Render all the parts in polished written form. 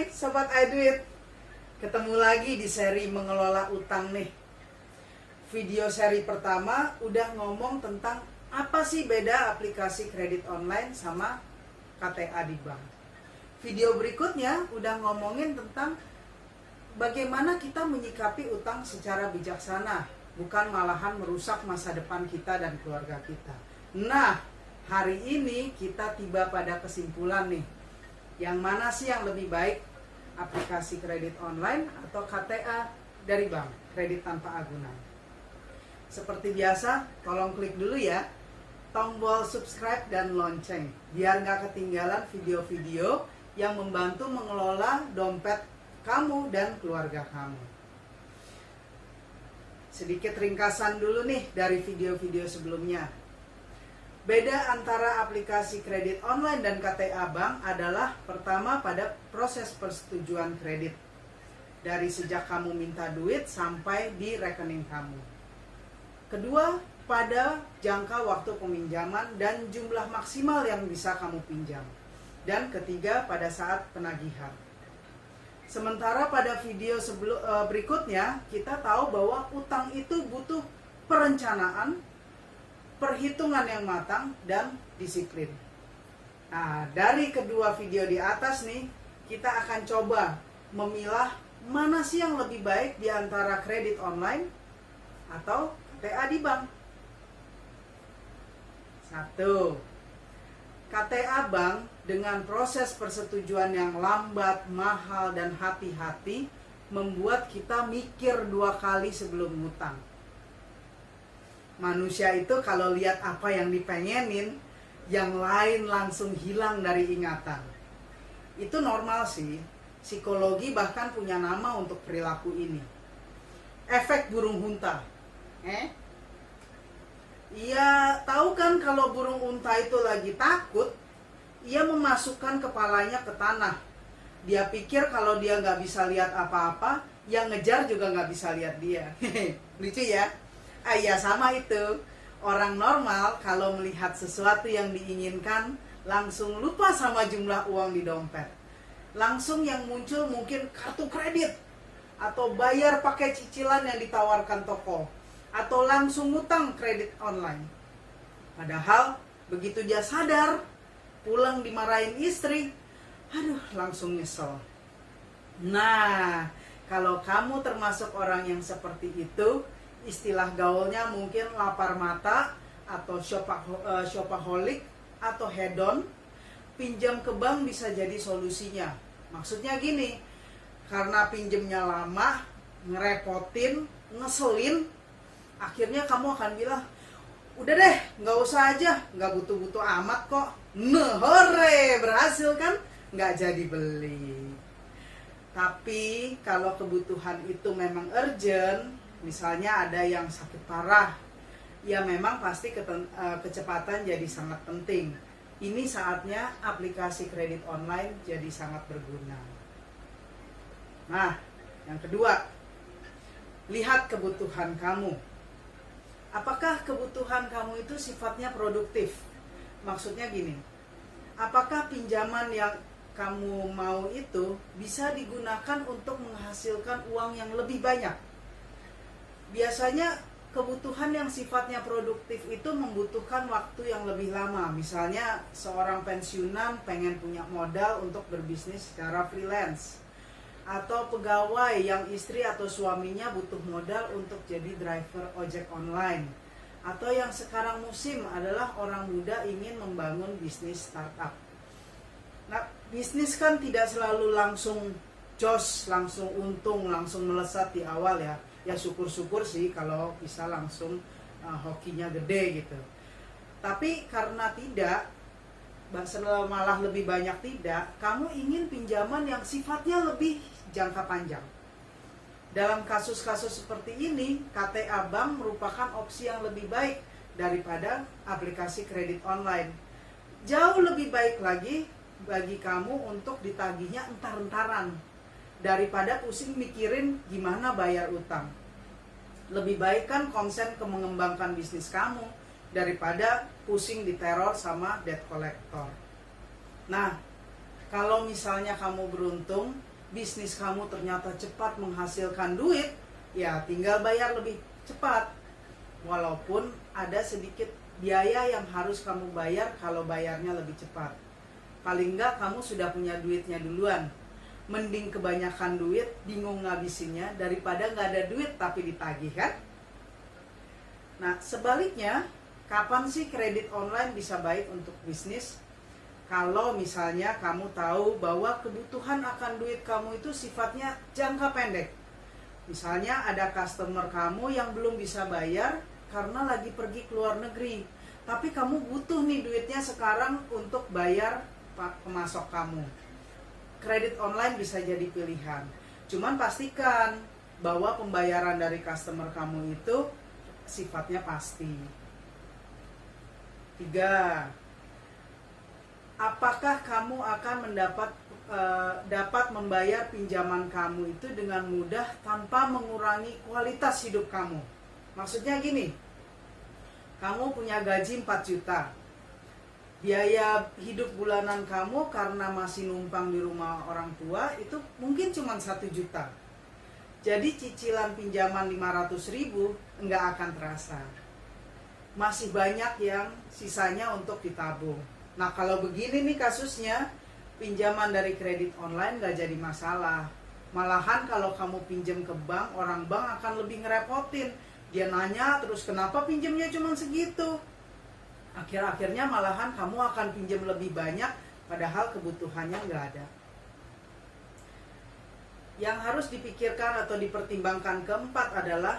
Hai Sobat iDuit, ketemu lagi di seri mengelola utang nih. Video seri pertama udah ngomong tentang apa sih beda aplikasi kredit online sama KTA di bank. Video berikutnya udah ngomongin tentang bagaimana kita menyikapi utang secara bijaksana, bukan malahan merusak masa depan kita dan keluarga kita. Nah, hari ini kita tiba pada kesimpulan nih. Yang mana sih yang lebih baik, aplikasi kredit online atau KTA dari bank, kredit tanpa agunan? Seperti biasa, tolong klik dulu ya tombol subscribe dan lonceng, biar nggak ketinggalan video-video yang membantu mengelola dompet kamu dan keluarga kamu. Sedikit ringkasan dulu nih dari video-video sebelumnya. Beda antara aplikasi kredit online dan KTA bank adalah pertama pada proses persetujuan kredit. Dari sejak kamu minta duit sampai di rekening kamu. Kedua, pada jangka waktu peminjaman dan jumlah maksimal yang bisa kamu pinjam. Dan ketiga, pada saat penagihan. Sementara pada video berikutnya, kita tahu bahwa utang itu butuh perencanaan, perhitungan yang matang, dan disiplin. Nah, dari kedua video di atas nih, kita akan coba memilah mana sih yang lebih baik di antara kredit online atau KTA di bank. 1. KTA bank dengan proses persetujuan yang lambat, mahal, dan hati-hati membuat kita mikir 2 kali sebelum ngutang. Manusia itu kalau lihat apa yang dipengenin, yang lain langsung hilang dari ingatan. Itu normal sih. Psikologi bahkan punya nama untuk perilaku ini. Efek burung unta. Ia tahu kan kalau burung unta itu lagi takut, ia memasukkan kepalanya ke tanah. Dia pikir kalau dia nggak bisa lihat apa-apa, yang ngejar juga nggak bisa lihat dia. Lucu ya? Ya sama itu. Orang normal kalau melihat sesuatu yang diinginkan langsung lupa sama jumlah uang di dompet. Langsung yang muncul mungkin kartu kredit, atau bayar pakai cicilan yang ditawarkan toko, atau langsung ngutang kredit online. Padahal begitu dia sadar, pulang dimarahin istri, aduh langsung nyesel. Nah, kalau kamu termasuk orang yang seperti itu, istilah gaulnya mungkin lapar mata atau shopaholic atau hedon, pinjam ke bank bisa jadi solusinya. Maksudnya gini, karena pinjemnya lama, ngerepotin, ngeselin, akhirnya kamu akan bilang, udah deh, nggak usah aja, nggak butuh-butuh amat kok. Nah, hore, berhasil kan? Nggak jadi beli. Tapi kalau kebutuhan itu memang urgent, misalnya ada yang sakit parah, ya memang pasti kecepatan jadi sangat penting. Ini saatnya aplikasi kredit online jadi sangat berguna. Nah, yang kedua, lihat kebutuhan kamu. Apakah kebutuhan kamu itu sifatnya produktif? Maksudnya gini, apakah pinjaman yang kamu mau itu bisa digunakan untuk menghasilkan uang yang lebih banyak? Biasanya kebutuhan yang sifatnya produktif itu membutuhkan waktu yang lebih lama. Misalnya seorang pensiunan pengen punya modal untuk berbisnis secara freelance, atau pegawai yang istri atau suaminya butuh modal untuk jadi driver ojek online, atau yang sekarang musim adalah orang muda ingin membangun bisnis startup. Nah, bisnis kan tidak selalu langsung jos, langsung untung, langsung melesat di awal ya. Ya syukur-syukur sih kalau bisa langsung hokinya gede gitu. Tapi karena tidak, malah lebih banyak tidak, kamu ingin pinjaman yang sifatnya lebih jangka panjang. Dalam kasus-kasus seperti ini, KTA bank merupakan opsi yang lebih baik daripada aplikasi kredit online. Jauh lebih baik lagi bagi kamu untuk ditagihnya entar-entaran, daripada pusing mikirin gimana bayar utang. Lebih baik kan konsen ke mengembangkan bisnis kamu daripada pusing diteror sama debt collector. Nah, kalau misalnya kamu beruntung bisnis kamu ternyata cepat menghasilkan duit, ya tinggal bayar lebih cepat. Walaupun ada sedikit biaya yang harus kamu bayar kalau bayarnya lebih cepat. Paling enggak kamu sudah punya duitnya duluan. Mending kebanyakan duit, bingung ngabisinnya, daripada nggak ada duit tapi ditagih, kan? Nah, sebaliknya, kapan sih kredit online bisa baik untuk bisnis? Kalau misalnya kamu tahu bahwa kebutuhan akan duit kamu itu sifatnya jangka pendek. Misalnya ada customer kamu yang belum bisa bayar karena lagi pergi ke luar negeri. Tapi kamu butuh nih duitnya sekarang untuk bayar pemasok kamu. Kredit online bisa jadi pilihan. Cuman pastikan bahwa pembayaran dari customer kamu itu sifatnya pasti. 3. Apakah kamu akan dapat membayar pinjaman kamu itu dengan mudah tanpa mengurangi kualitas hidup kamu? Maksudnya gini, kamu punya gaji 4 juta. Biaya hidup bulanan kamu karena masih numpang di rumah orang tua itu mungkin cuma 1 juta. Jadi cicilan pinjaman 500.000 enggak akan terasa. Masih banyak yang sisanya untuk ditabung. Nah, kalau begini nih kasusnya, pinjaman dari kredit online nggak jadi masalah. Malahan kalau kamu pinjam ke bank, orang bank akan lebih ngerepotin. Dia nanya terus kenapa pinjamnya cuma segitu. Akhir-akhirnya malahan kamu akan pinjam lebih banyak, padahal kebutuhannya nggak ada. Yang harus dipikirkan atau dipertimbangkan keempat adalah,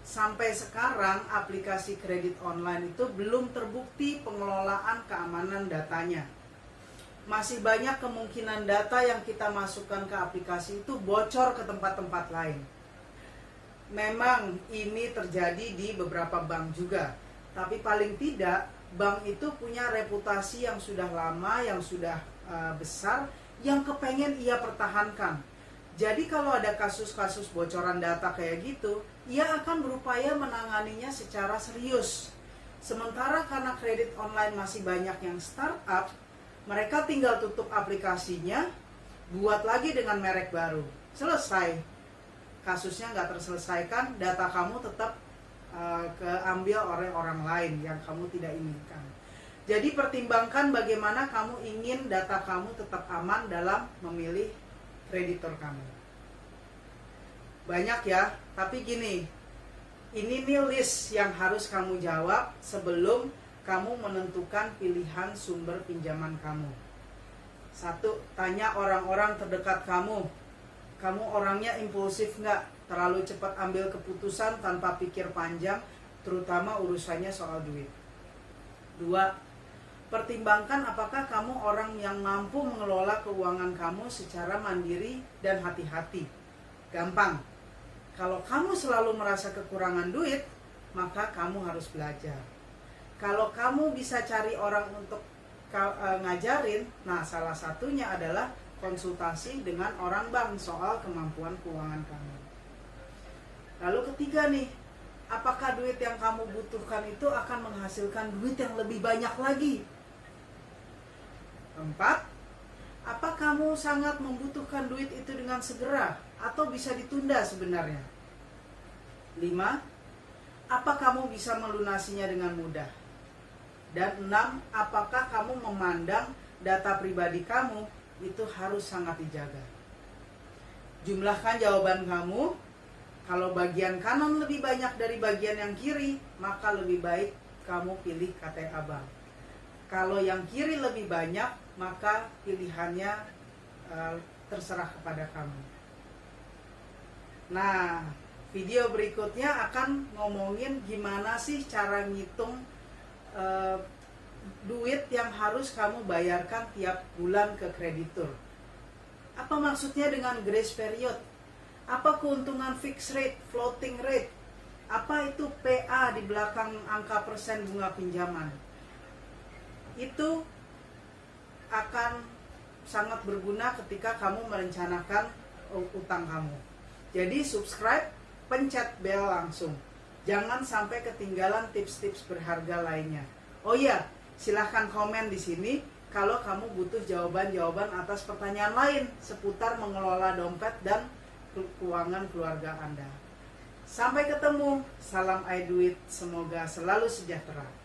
sampai sekarang aplikasi kredit online itu belum terbukti pengelolaan keamanan datanya. Masih banyak kemungkinan data yang kita masukkan ke aplikasi itu bocor ke tempat-tempat lain. Memang ini terjadi di beberapa bank juga, tapi paling tidak bank itu punya reputasi yang sudah lama, yang sudah besar, yang kepengen ia pertahankan. Jadi kalau ada kasus-kasus bocoran data kayak gitu, ia akan berupaya menanganinya secara serius. Sementara karena kredit online masih banyak yang startup, mereka tinggal tutup aplikasinya, buat lagi dengan merek baru. Selesai. Kasusnya nggak terselesaikan, data kamu tetap keambil oleh orang lain yang kamu tidak inginkan. Jadi pertimbangkan bagaimana kamu ingin data kamu tetap aman dalam memilih kreditor kamu. Banyak ya, tapi gini, ini nih list yang harus kamu jawab sebelum kamu menentukan pilihan sumber pinjaman kamu. 1, tanya orang-orang terdekat kamu. Kamu orangnya impulsif nggak? Terlalu cepat ambil keputusan tanpa pikir panjang, terutama urusannya soal duit. 2, pertimbangkan apakah kamu orang yang mampu mengelola keuangan kamu secara mandiri dan hati-hati. Gampang. Kalau kamu selalu merasa kekurangan duit, maka kamu harus belajar. Kalau kamu bisa cari orang untuk ngajarin, nah salah satunya adalah konsultasi dengan orang bank soal kemampuan keuangan kamu. Lalu ketiga nih, apakah duit yang kamu butuhkan itu akan menghasilkan duit yang lebih banyak lagi? 4, apa kamu sangat membutuhkan duit itu dengan segera atau bisa ditunda sebenarnya? 5, apa kamu bisa melunasinya dengan mudah? Dan 6, apakah kamu memandang data pribadi kamu itu harus sangat dijaga? Jumlahkan jawaban kamu. Kalau bagian kanan lebih banyak dari bagian yang kiri, maka lebih baik kamu pilih KTA Bank. Kalau yang kiri lebih banyak, maka pilihannya terserah kepada kamu. Nah, video berikutnya akan ngomongin gimana sih cara ngitung duit yang harus kamu bayarkan tiap bulan ke kreditur. Apa maksudnya dengan grace period? Apa keuntungan fixed rate, floating rate? Apa itu PA di belakang angka persen bunga pinjaman? Itu akan sangat berguna ketika kamu merencanakan utang kamu. Jadi subscribe, pencet bel langsung. Jangan sampai ketinggalan tips-tips berharga lainnya. Oh iya, silahkan komen di sini kalau kamu butuh jawaban-jawaban atas pertanyaan lain seputar mengelola dompet dan keuangan keluarga Anda. Sampai ketemu, salam iDuit, semoga selalu sejahtera.